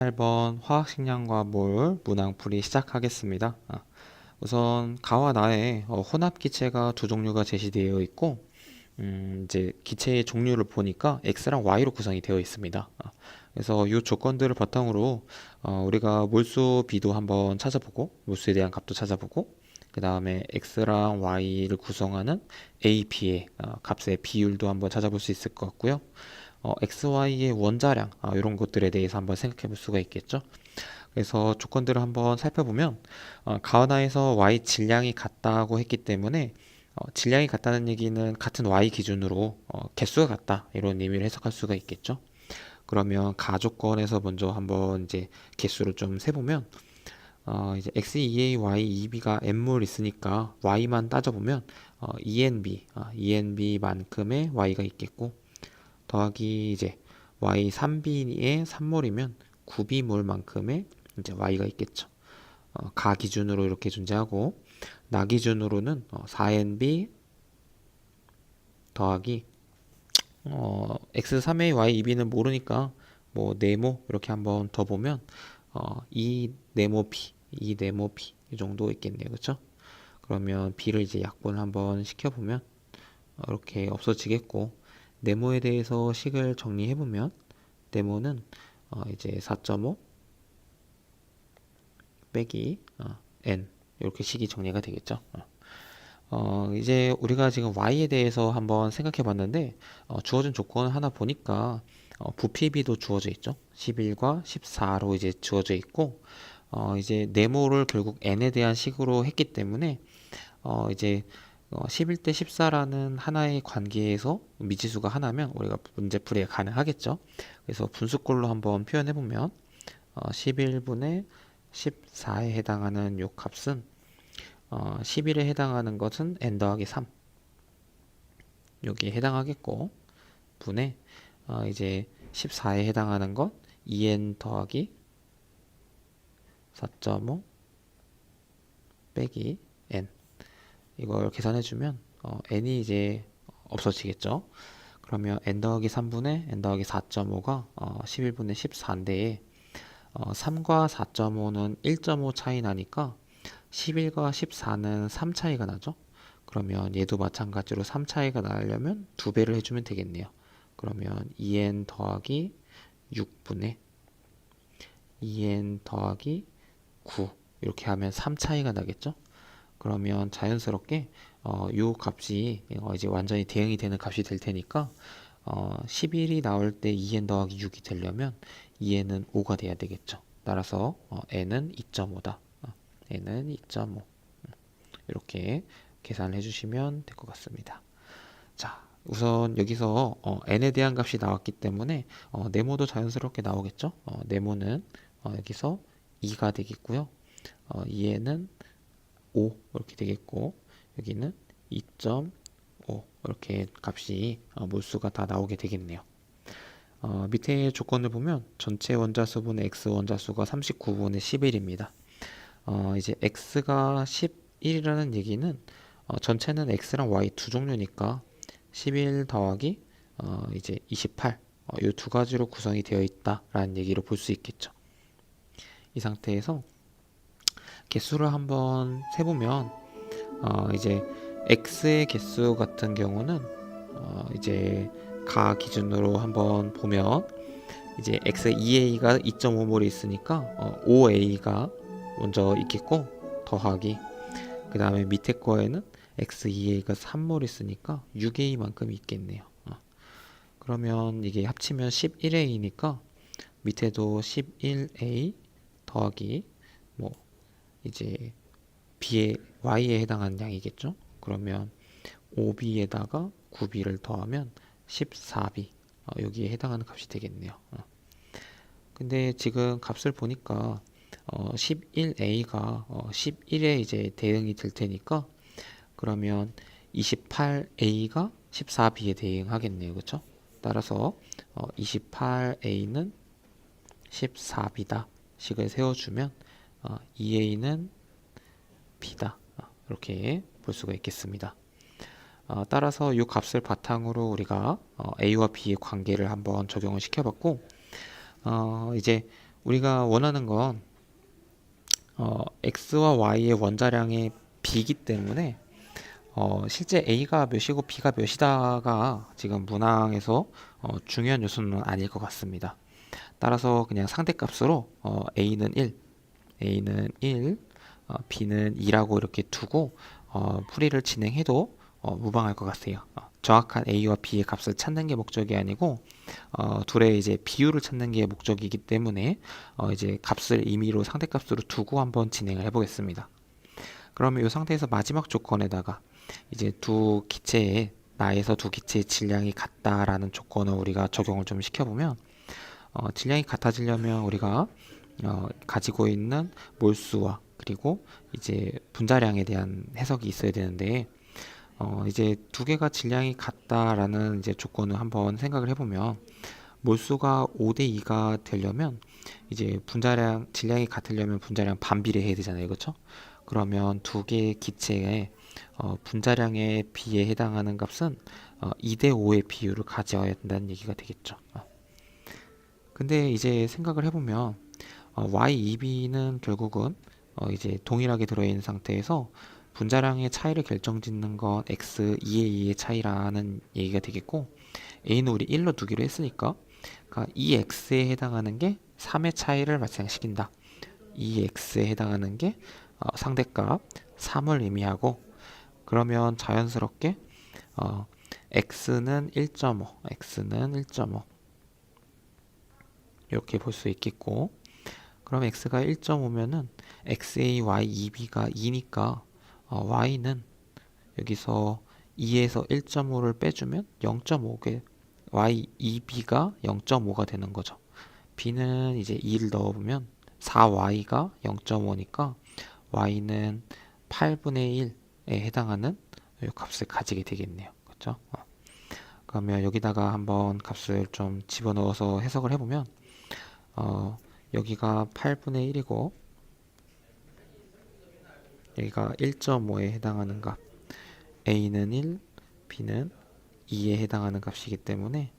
8번 화학식량과 몰 문항풀이 시작하겠습니다. 우선 가와 나에 혼합 기체가 두 종류가 제시되어 있고 이제 기체의 종류를 보니까 X랑 Y로 구성이 되어 있습니다. 그래서 이 조건들을 바탕으로 우리가 몰수 B도 한번 찾아보고 몰수에 대한 값도 찾아보고 그 다음에 X랑 Y를 구성하는 A, B의 값의 비율도 한번 찾아볼 수 있을 것 같고요. XY의 원자량 이런 것들에 대해서 한번 생각해 볼 수가 있겠죠. 그래서 조건들을 한번 살펴보면 가나에서 Y 질량이 같다고 했기 때문에 질량이 같다는 얘기는 같은 Y 기준으로 개수가 같다 이런 의미를 해석할 수가 있겠죠. 그러면 가조건에서 먼저 한번 이제 개수를 좀 세보면 이제 X2A, Y2B가 N몰 있으니까 Y만 따져보면 ENB만큼의 Y가 있겠고 더하기 이제 Y 3B의 3몰이면 9B몰만큼의 이제 Y가 있겠죠. 가 기준으로 이렇게 존재하고 나 기준으로는 4NB 더하기 X3A, Y2B는 모르니까 뭐 네모 이렇게 한번 더 보면 이 네모 B, 이 네모 B 이 정도 있겠네요. 그렇죠? 그러면 B를 이제 약분 한번 시켜보면 이렇게 없어지겠고 네모에 대해서 식을 정리해보면 네모는 이제 4.5 빼기 n 이렇게 식이 정리가 되겠죠. 이제 우리가 지금 y에 대해서 한번 생각해 봤는데 주어진 조건 하나 보니까 부피비도 주어져 있죠. 11과 14로 이제 주어져 있고 이제 네모를 결국 n에 대한 식으로 했기 때문에 이제 11대 14라는 하나의 관계에서 미지수가 하나면 우리가 문제풀이가 가능하겠죠. 그래서 분수꼴로 한번 표현해 보면 11분의 14에 해당하는 요 값은 11에 해당하는 것은 n 더하기 3 여기에 해당하겠고 분의 이제 14에 해당하는 것 2n 더하기 4.5 빼기 n 이걸 계산해주면 n이 이제 없어지겠죠. 그러면 n 더하기 3분의 n 더하기 4.5가 11분의 14인데 3과 4.5는 1.5 차이 나니까 11과 14는 3 차이가 나죠. 그러면 얘도 마찬가지로 3 차이가 나려면 2배를 해주면 되겠네요. 그러면 2n 더하기 6분의 2n 더하기 9 이렇게 하면 3 차이가 나겠죠. 그러면 자연스럽게 요 값이 이제 완전히 대응이 되는 값이 될 테니까 11이 나올 때 2n 더하기 6이 되려면 2n은 5가 돼야 되겠죠. 따라서 n은 2.5다. n은 2.5 이렇게 계산을 해주시면 될 것 같습니다. 자, 우선 여기서 n에 대한 값이 나왔기 때문에 네모도 자연스럽게 나오겠죠. 네모는 여기서 2가 되겠고요. 2n은 5 이렇게 되겠고 여기는 2.5 이렇게 값이 몰수가 다 나오게 되겠네요. 밑에 조건을 보면 전체 원자수분의 x 원자수가 39분의 11입니다. 이제 x가 11이라는 얘기는 전체는 x랑 y 두 종류니까 11 더하기 이제 28 이 두 가지로 구성이 되어 있다라는 얘기를 볼 수 있겠죠. 이 상태에서 개수를 한번 세보면 이제 x의 개수 같은 경우는 이제 가 기준으로 한번 보면 이제 x2a가 2.5몰이 있으니까 5a가 먼저 있겠고 더하기 그 다음에 밑에 거에는 x2a가 3몰 있으니까 6a만큼 있겠네요. 그러면 이게 합치면 11a니까 밑에도 11a 더하기 뭐 이제 b의 y에 해당하는 양이겠죠. 그러면 5b에다가 9b를 더하면 14b 여기에 해당하는 값이 되겠네요. 근데 지금 값을 보니까 11a가 11에 이제 대응이 될 테니까 그러면 28a가 14b에 대응하겠네요. 그렇죠? 따라서 28a는 14b다 식을 세워주면 2a는 b다 이렇게 볼 수가 있겠습니다. 따라서 이 값을 바탕으로 우리가 A와 B의 관계를 한번 적용을 시켜봤고 이제 우리가 원하는 건 x와 y의 원자량의 b이기 때문에 실제 a가 몇이고 b가 몇이다가 지금 문항에서 중요한 요소는 아닐 것 같습니다. 따라서 그냥 상대값으로 a는 1, a는 1, b는 2라고 이렇게 두고 풀이를 진행해도 무방할 것 같아요. 정확한 a와 b의 값을 찾는 게 목적이 아니고 둘의 이제 비율을 찾는 게 목적이기 때문에 이제 값을 임의로 상대값으로 두고 한번 진행을 해보겠습니다. 그러면 이 상태에서 마지막 조건에다가 이제 두 기체의 나에서 두 기체의 질량이 같다라는 조건을 우리가 적용을 좀 시켜보면 질량이 같아지려면 우리가 가지고 있는 몰수와 그리고 이제 분자량에 대한 해석이 있어야 되는데 이제 두 개가 질량이 같다라는 이제 조건을 한번 생각을 해보면 몰수가 5대 2가 되려면 이제 분자량 질량이 같으려면 분자량 반비례해야 되잖아요, 그렇죠? 그러면 두 개의 기체의 분자량에 비에 해당하는 값은 2대 5의 비율을 가져야 된다는 얘기가 되겠죠. 근데 이제 생각을 해보면 y2b는 결국은 이제 동일하게 들어있는 상태에서 분자량의 차이를 결정짓는 건 x 2의 2의 차이라는 얘기가 되겠고 a는 우리 1로 두기로 했으니까 그러니까 2x에 해당하는 게 3의 차이를 발생시킨다. 2x에 해당하는 게 상대값 3을 의미하고 그러면 자연스럽게 x는 1.5, x는 1.5 이렇게 볼 수 있겠고 그럼 x가 1.5면은 xa, y, 2b가 2니까 y는 여기서 2에서 1.5를 빼주면 0.5게 y, 2b가 0.5가 되는 거죠. b는 이제 2를 넣어보면 4y가 0.5니까 y는 8분의 1에 해당하는 이 값을 가지게 되겠네요. 그렇죠? 그러면 여기다가 한번 값을 좀 집어넣어서 해석을 해보면 여기가 8분의 1이고 여기가 1.5에 해당하는 값 a는 1, b는 2에 해당하는 값이기 때문에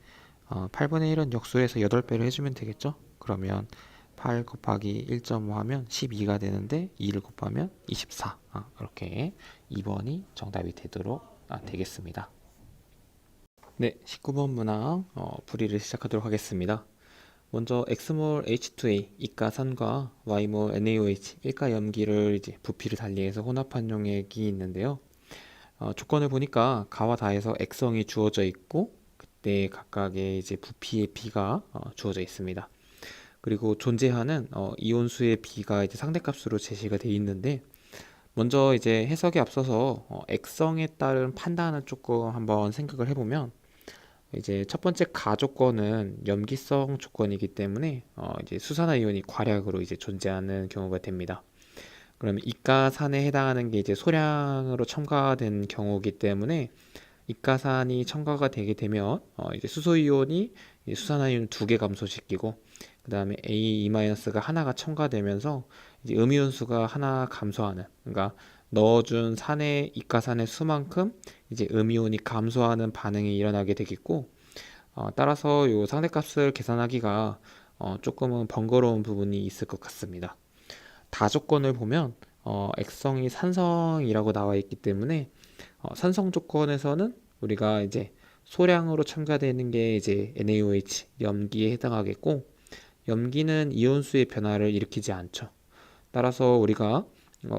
8분의 1은 역수해서 8배를 해주면 되겠죠? 그러면 8 곱하기 1.5 하면 12가 되는데 2를 곱하면 24 이렇게 2번이 정답이 되겠습니다. 네, 19번 문항 풀이를 시작하도록 하겠습니다. 먼저 x몰 H2A 이가산과 y몰 NaOH 일가 염기를 이제 부피를 달리해서 혼합한 용액이 있는데요. 조건을 보니까 가와 다에서 액성이 주어져 있고 그때 각각의 이제 부피의 비가 주어져 있습니다. 그리고 존재하는 이온수의 비가 이제 상대값으로 제시가 되어 있는데 먼저 이제 해석에 앞서서 액성에 따른 판단을 조금 한번 생각을 해보면 이제 첫 번째 가 조건은 염기성 조건이기 때문에 이제 수산화이온이 과략으로 이제 존재하는 경우가 됩니다. 그러면 이가산에 해당하는 게 이제 소량으로 첨가된 경우이기 때문에 이가산이 첨가가 되게 되면 이제 수소이온이 이제 수산화이온 2개 감소시키고 그 다음에 A2-가 하나가 첨가되면서 이제 음이온수가 하나 감소하는 그러니까 넣어준 산의 이가산의 수만큼 이제 음이온이 감소하는 반응이 일어나게 되겠고 따라서 요 상대값을 계산하기가 조금은 번거로운 부분이 있을 것 같습니다. 다조건을 보면 액성이 산성이라고 나와 있기 때문에 산성 조건에서는 우리가 이제 소량으로 첨가되는 게 이제 NaOH 염기에 해당하겠고 염기는 이온수의 변화를 일으키지 않죠. 따라서 우리가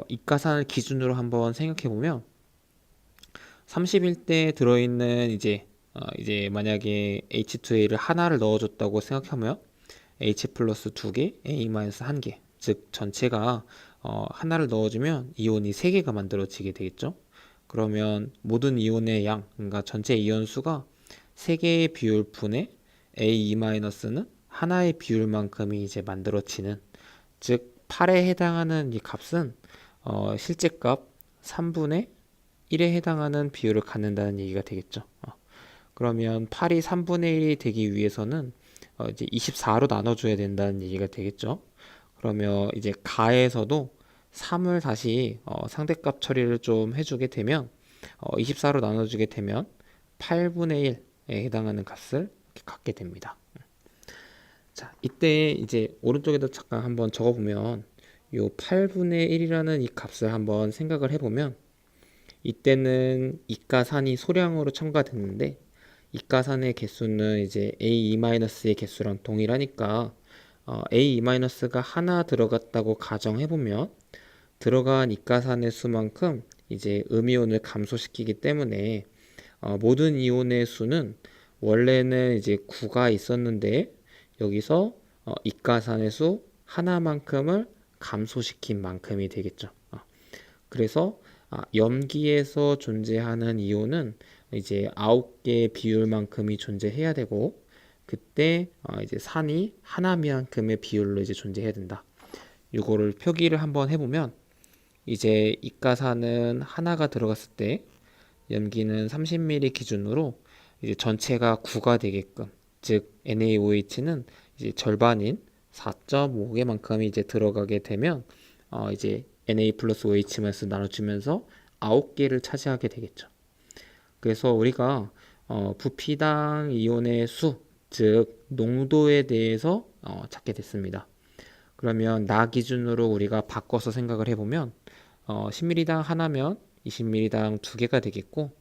입가산을 기준으로 한번 생각해 보면 31대 들어있는 이제 만약에 H2A를 하나를 넣어줬다고 생각하면 H 플러스 2개, A 마이너스 1개 즉 전체가 하나를 넣어주면 이온이 3개가 만들어지게 되겠죠. 그러면 모든 이온의 양, 그러니까 전체 이온 수가 3개의 비율 분의 A2-는 하나의 비율만큼이 이제 만들어지는 즉 8에 해당하는 이 값은 실제 값 3분의 1에 해당하는 비율을 갖는다는 얘기가 되겠죠. 그러면 8이 3분의 1이 되기 위해서는 이제 24로 나눠줘야 된다는 얘기가 되겠죠. 그러면 이제 가에서도 3을 다시 상대값 처리를 좀 해주게 되면 24로 나눠주게 되면 8분의 1에 해당하는 값을 갖게 됩니다. 자, 이때 이제 오른쪽에도 잠깐 한번 적어보면 요 8분의 1이라는 이 값을 한번 생각을 해보면 이때는 이가산이 소량으로 첨가됐는데 이가산의 개수는 이제 A2-의 개수랑 동일하니까 A2-가 하나 들어갔다고 가정해보면 들어간 이가산의 수만큼 이제 음이온을 감소시키기 때문에 모든 이온의 수는 원래는 이제 9가 있었는데 여기서 이가산의 수 하나만큼을 감소시킨 만큼이 되겠죠. 그래서 염기에서 존재하는 이온은 이제 9개의 비율만큼이 존재해야 되고 그때 이제 산이 하나만큼의 비율로 이제 존재해야 된다. 이거를 표기를 한번 해보면 이제 이가산은 하나가 들어갔을 때 염기는 30ml 기준으로 이제 전체가 9가 되게끔 즉 NaOH는 이제 절반인 4.5개만큼이 이제 들어가게 되면 이제 Na 플러스 OH- 나눠주면서 9개를 차지하게 되겠죠. 그래서 우리가 부피당 이온의 수, 즉 농도에 대해서 찾게 됐습니다. 그러면 나 기준으로 우리가 바꿔서 생각을 해보면 10ml당 하나면 20ml당 2개가 되겠고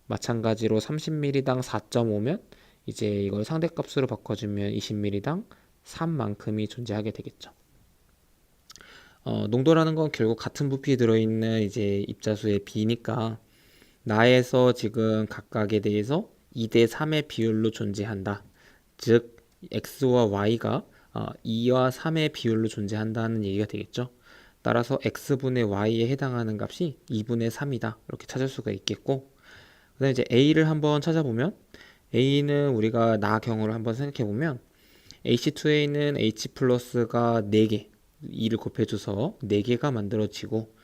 마찬가지로 30ml당 4.5면 이제 이걸 상대값으로 바꿔주면 20ml당 3만큼이 존재하게 되겠죠. 농도라는 건 결국 같은 부피에 들어있는 이제 입자수의 비니까 나에서 지금 각각에 대해서 2대 3의 비율로 존재한다. 즉 x와 y가 2와 3의 비율로 존재한다는 얘기가 되겠죠. 따라서 x분의 y에 해당하는 값이 2분의 3이다. 이렇게 찾을 수가 있겠고 그 다음에 이제 a를 한번 찾아보면 a는 우리가 나 경우를 한번 생각해보면 H2A는 H 플러스가 4개 2를 곱해줘서 4개가 만들어지고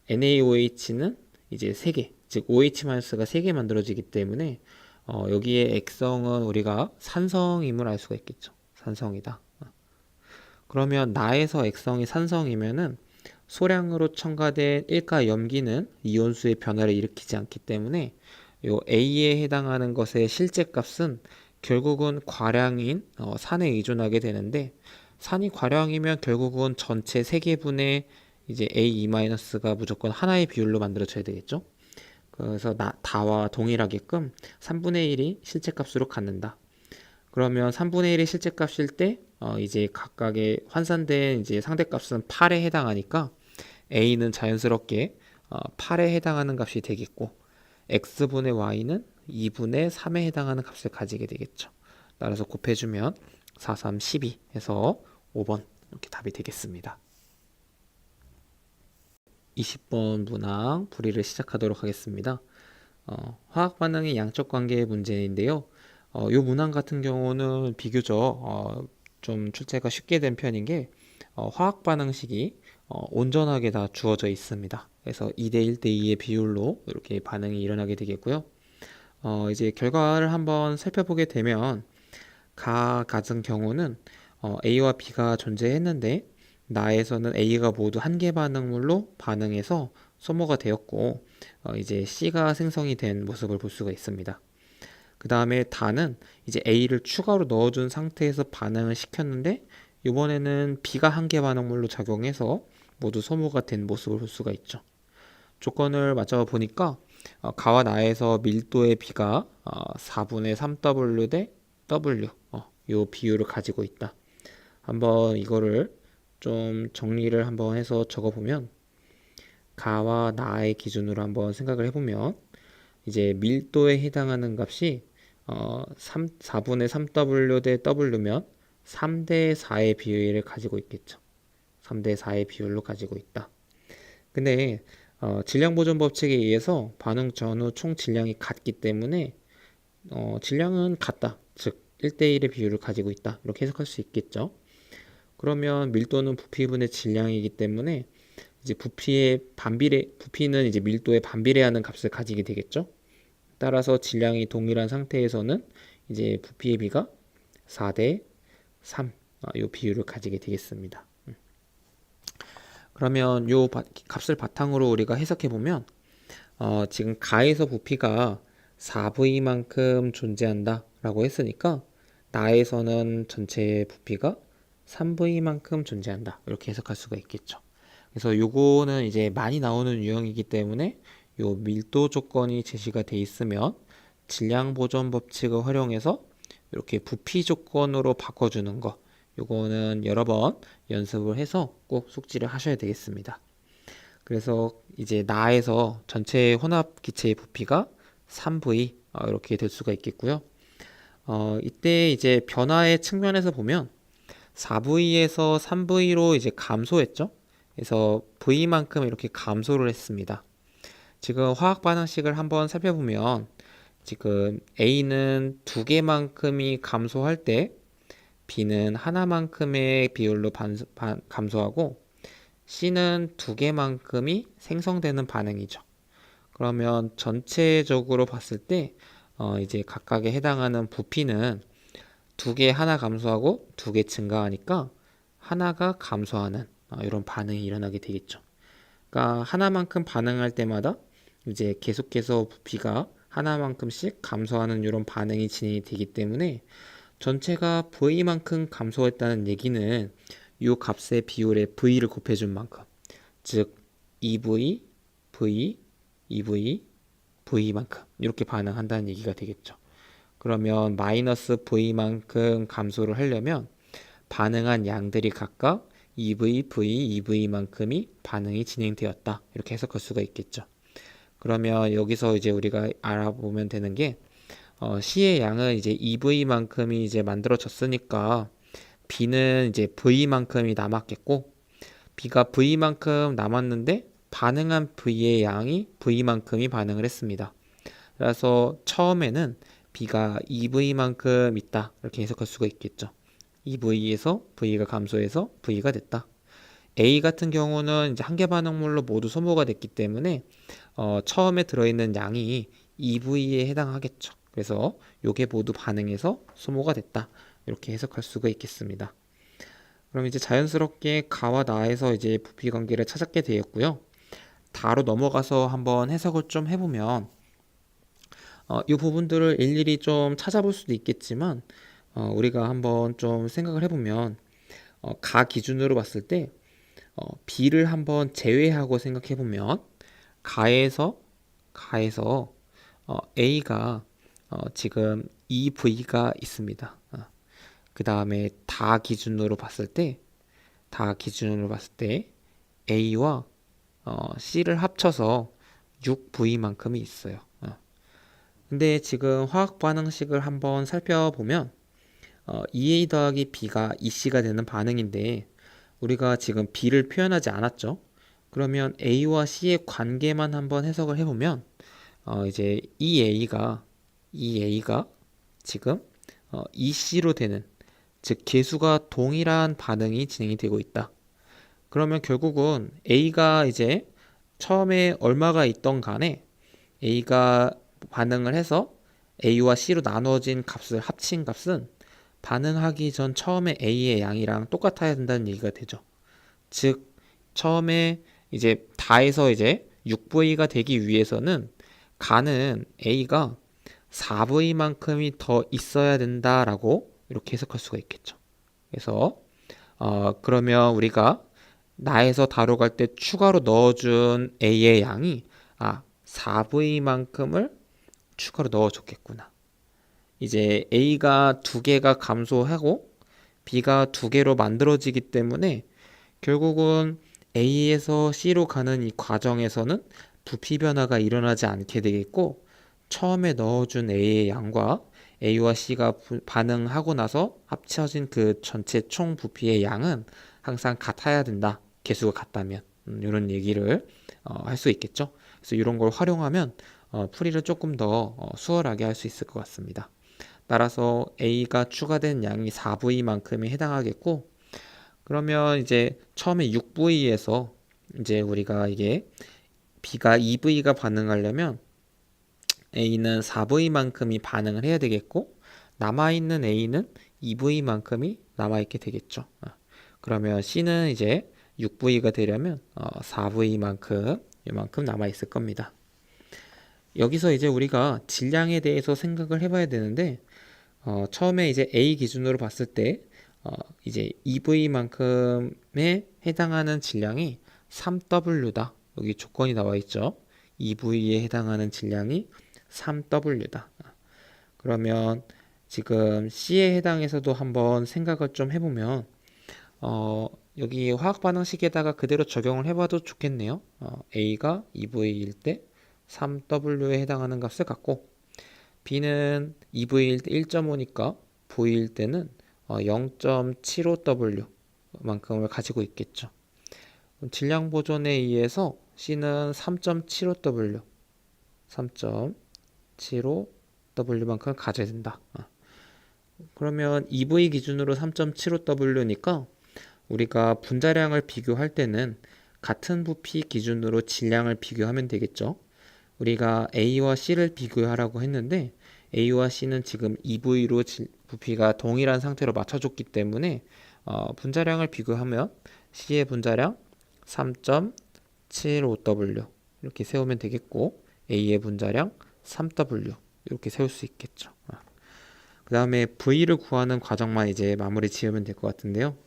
NaOH는 이제 3개 즉 OH-가 3개 만들어지기 때문에 여기에 액성은 우리가 산성임을 알 수가 있겠죠. 산성이다. 그러면 나에서 액성이 산성이면은 소량으로 첨가된 일가 염기는 이온수의 변화를 일으키지 않기 때문에 요 A에 해당하는 것의 실제 값은 결국은 과량인 산에 의존하게 되는데 산이 과량이면 결국은 전체 세개분의 이제 A2-가 무조건 하나의 비율로 만들어져야 되겠죠. 그래서 다와 동일하게끔 3분의 1이 실제값으로 갖는다. 그러면 3분의 1이 실제값일 때 이제 각각의 환산된 이제 상대값은 8에 해당하니까 A는 자연스럽게 8에 해당하는 값이 되겠고 X분의 Y는 2분의 3에 해당하는 값을 가지게 되겠죠. 따라서 곱해주면 4, 3, 12 해서 5번 이렇게 답이 되겠습니다. 20번 문항 풀이를 시작하도록 하겠습니다. 화학 반응의 양적 관계의 문제인데요. 이 문항 같은 경우는 비교적 좀 출제가 쉽게 된 편인 게 화학 반응식이 온전하게 다 주어져 있습니다. 그래서 2대 1대 2의 비율로 이렇게 반응이 일어나게 되겠고요. 이제 결과를 한번 살펴보게 되면 같은 경우는 A와 B가 존재했는데 나에서는 A가 모두 한 개 반응물로 반응해서 소모가 되었고 이제 C가 생성이 된 모습을 볼 수가 있습니다. 그 다음에 다는 이제 A를 추가로 넣어준 상태에서 반응을 시켰는데 이번에는 B가 한 개 반응물로 작용해서 모두 소모가 된 모습을 볼 수가 있죠. 조건을 맞춰 보니까 가와 나에서 밀도의 B가 4분의 3W 대 W 요 비율을 가지고 있다. 한번 이거를 좀 정리를 한번 해서 적어보면 가와 나의 기준으로 한번 생각을 해보면 이제 밀도에 해당하는 값이 4분의 3W 대 W면 3대 4의 비율을 가지고 있겠죠. 3대 4의 비율로 가지고 있다. 근데 질량보존 법칙에 의해서 반응 전후 총 질량이 같기 때문에 질량은 같다. 즉 1대1의 비율을 가지고 있다. 이렇게 해석할 수 있겠죠. 그러면 밀도는 부피분의 질량이기 때문에 이제 부피는 이제 밀도에 반비례하는 값을 가지게 되겠죠. 따라서 질량이 동일한 상태에서는 이제 부피의 비가 4대 3, 요 비율을 가지게 되겠습니다. 그러면 요 값을 바탕으로 우리가 해석해 보면 지금 가에서 부피가 4V만큼 존재한다 라고 했으니까 나에서는 전체 부피가 3V만큼 존재한다. 이렇게 해석할 수가 있겠죠. 그래서 요거는 이제 많이 나오는 유형이기 때문에 요 밀도 조건이 제시가 돼 있으면 질량 보존 법칙을 활용해서 이렇게 부피 조건으로 바꿔주는 거, 요거는 여러 번 연습을 해서 꼭 숙지를 하셔야 되겠습니다. 그래서 이제 나에서 전체 혼합 기체의 부피가 3V 이렇게 될 수가 있겠고요. 이때 이제 변화의 측면에서 보면 4V에서 3V로 이제 감소했죠. 그래서 V만큼 이렇게 감소를 했습니다. 지금 화학 반응식을 한번 살펴보면 지금 A는 2개만큼이 감소할 때 B는 하나만큼의 비율로 감소하고 C는 2개만큼이 생성되는 반응이죠. 그러면 전체적으로 봤을 때 이제 각각에 해당하는 부피는 2개 하나 감소하고 2개 증가하니까 하나가 감소하는 이런 반응이 일어나게 되겠죠. 그러니까 하나만큼 반응할 때마다 이제 계속해서 부피가 하나만큼씩 감소하는 이런 반응이 진행이 되기 때문에 전체가 V만큼 감소했다는 얘기는 이 값의 비율에 V를 곱해준 만큼, 즉 2V, V, 2V, V만큼 이렇게 반응한다는 얘기가 되겠죠. 그러면 마이너스 V만큼 감소를 하려면 반응한 양들이 각각 2V, V, 2V만큼이 반응이 진행되었다. 이렇게 해석할 수가 있겠죠. 그러면 여기서 이제 우리가 알아보면 되는 게 C의 양은 이제 2V만큼이 이제 만들어졌으니까 B는 이제 V만큼이 남았겠고 B가 V만큼 남았는데 반응한 V의 양이 V만큼이 반응을 했습니다. 그래서 처음에는 B가 2V만큼 있다. 이렇게 해석할 수가 있겠죠. 2V에서 V가 감소해서 V가 됐다. A 같은 경우는 이제 한 개 반응물로 모두 소모가 됐기 때문에 처음에 들어있는 양이 2V에 해당하겠죠. 그래서 요게 모두 반응해서 소모가 됐다. 이렇게 해석할 수가 있겠습니다. 그럼 이제 자연스럽게 가와 나에서 이제 부피 관계를 찾게 되었고요. 다로 넘어가서 한번 해석을 좀 해보면 이 부분들을 일일이 좀 찾아볼 수도 있겠지만 우리가 한번 좀 생각을 해보면 가 기준으로 봤을 때 B를 한번 제외하고 생각해보면 가에서 A가 지금 2V가 있습니다. 그 다음에 다 기준으로 봤을 때 A와 C를 합쳐서 6V만큼이 있어요. 근데 지금 화학 반응식을 한번 살펴보면 2A 더하기 B가 2C가 되는 반응인데 우리가 지금 B를 표현하지 않았죠. 그러면 A와 C의 관계만 한번 해석을 해보면 이제 2A가 지금 2C로 되는, 즉 계수가 동일한 반응이 진행이 되고 있다. 그러면 결국은 A가 이제 처음에 얼마가 있던 간에 A가 반응을 해서 A와 C로 나눠진 값을 합친 값은 반응하기 전 처음에 A의 양이랑 똑같아야 된다는 얘기가 되죠. 즉 처음에 이제 다에서 이제 6V가 되기 위해서는 가는 A가 4V만큼이 더 있어야 된다라고 이렇게 해석할 수가 있겠죠. 그래서 그러면 우리가 나에서 다로 갈 때 추가로 넣어준 A의 양이 4V만큼을 추가로 넣어줬겠구나. 이제 A가 2개가 감소하고 B가 2개로 만들어지기 때문에 결국은 A에서 C로 가는 이 과정에서는 부피 변화가 일어나지 않게 되겠고 처음에 넣어준 A의 양과 A와 C가 반응하고 나서 합쳐진 그 전체 총 부피의 양은 항상 같아야 된다. 개수가 같다면 이런 얘기를 할 수 있겠죠. 그래서 이런 걸 활용하면 풀이를 조금 더 수월하게 할 수 있을 것 같습니다. 따라서 A가 추가된 양이 4V만큼에 해당하겠고 그러면 이제 처음에 6V에서 이제 우리가 이게 B가 2V가 반응하려면 A는 4V만큼이 반응을 해야 되겠고 남아있는 A는 2V만큼이 남아있게 되겠죠. 그러면 C는 이제 6V가 되려면 4V만큼 이만큼 남아있을 겁니다. 여기서 이제 우리가 질량에 대해서 생각을 해봐야 되는데 처음에 이제 A 기준으로 봤을 때 이제 EV만큼에 해당하는 질량이 3W다. 여기 조건이 나와 있죠. EV에 해당하는 질량이 3W다. 그러면 지금 C에 해당해서도 한번 생각을 좀 해보면 여기 화학 반응식에다가 그대로 적용을 해봐도 좋겠네요. A가 EV일 때 3W에 해당하는 값을 갖고 B는 EV일 때 1.5니까 V일 때는 0.75W 만큼을 가지고 있겠죠. 질량 보존에 의해서 C는 3.75W, 3.75W만큼 가져야 된다. 그러면 EV 기준으로 3.75W니까 우리가 분자량을 비교할 때는 같은 부피 기준으로 질량을 비교하면 되겠죠. 우리가 A와 C를 비교하라고 했는데 A와 C는 지금 EV로 부피가 동일한 상태로 맞춰줬기 때문에 분자량을 비교하면 C의 분자량 3.75W 이렇게 세우면 되겠고 A의 분자량 3W 이렇게 세울 수 있겠죠. 그 다음에 V를 구하는 과정만 이제 마무리 지으면 될 것 같은데요.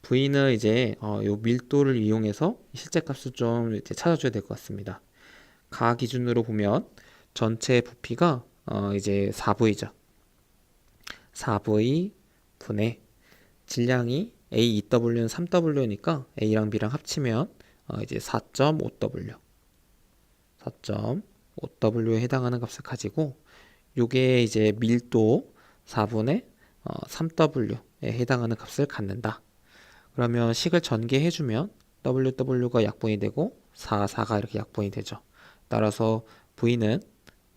V는 이제 요 밀도를 이용해서 실제 값을 좀 이제 찾아줘야 될 것 같습니다. 가 기준으로 보면 전체 부피가 이제 4V죠. 4V 분의 질량이 A2W는 3W니까 A랑 B랑 합치면 이제 4.5W 4.5W에 해당하는 값을 가지고 요게 이제 밀도 4분의 3W에 해당하는 값을 갖는다. 그러면 식을 전개해주면 WW가 약분이 되고 4가 이렇게 약분이 되죠. 따라서 V는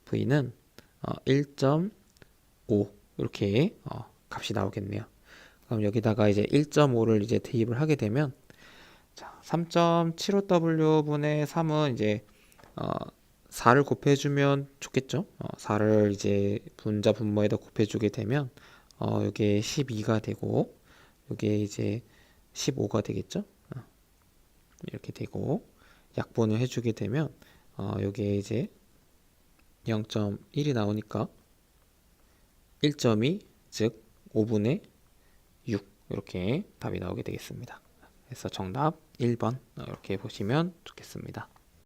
1.5 이렇게 값이 나오겠네요. 그럼 여기다가 이제 1.5를 이제 대입을 하게 되면 3.75W분의 3은 이제 4를 곱해주면 좋겠죠. 4를 이제 분자 분모에다 곱해주게 되면 이게 12가 되고 이게 이제 15가 되겠죠. 이렇게 되고 약분을 해주게 되면 여기에 이제 0.1이 나오니까 1.2 즉 5분의 6 이렇게 답이 나오게 되겠습니다. 그래서 정답 1번 이렇게 보시면 좋겠습니다.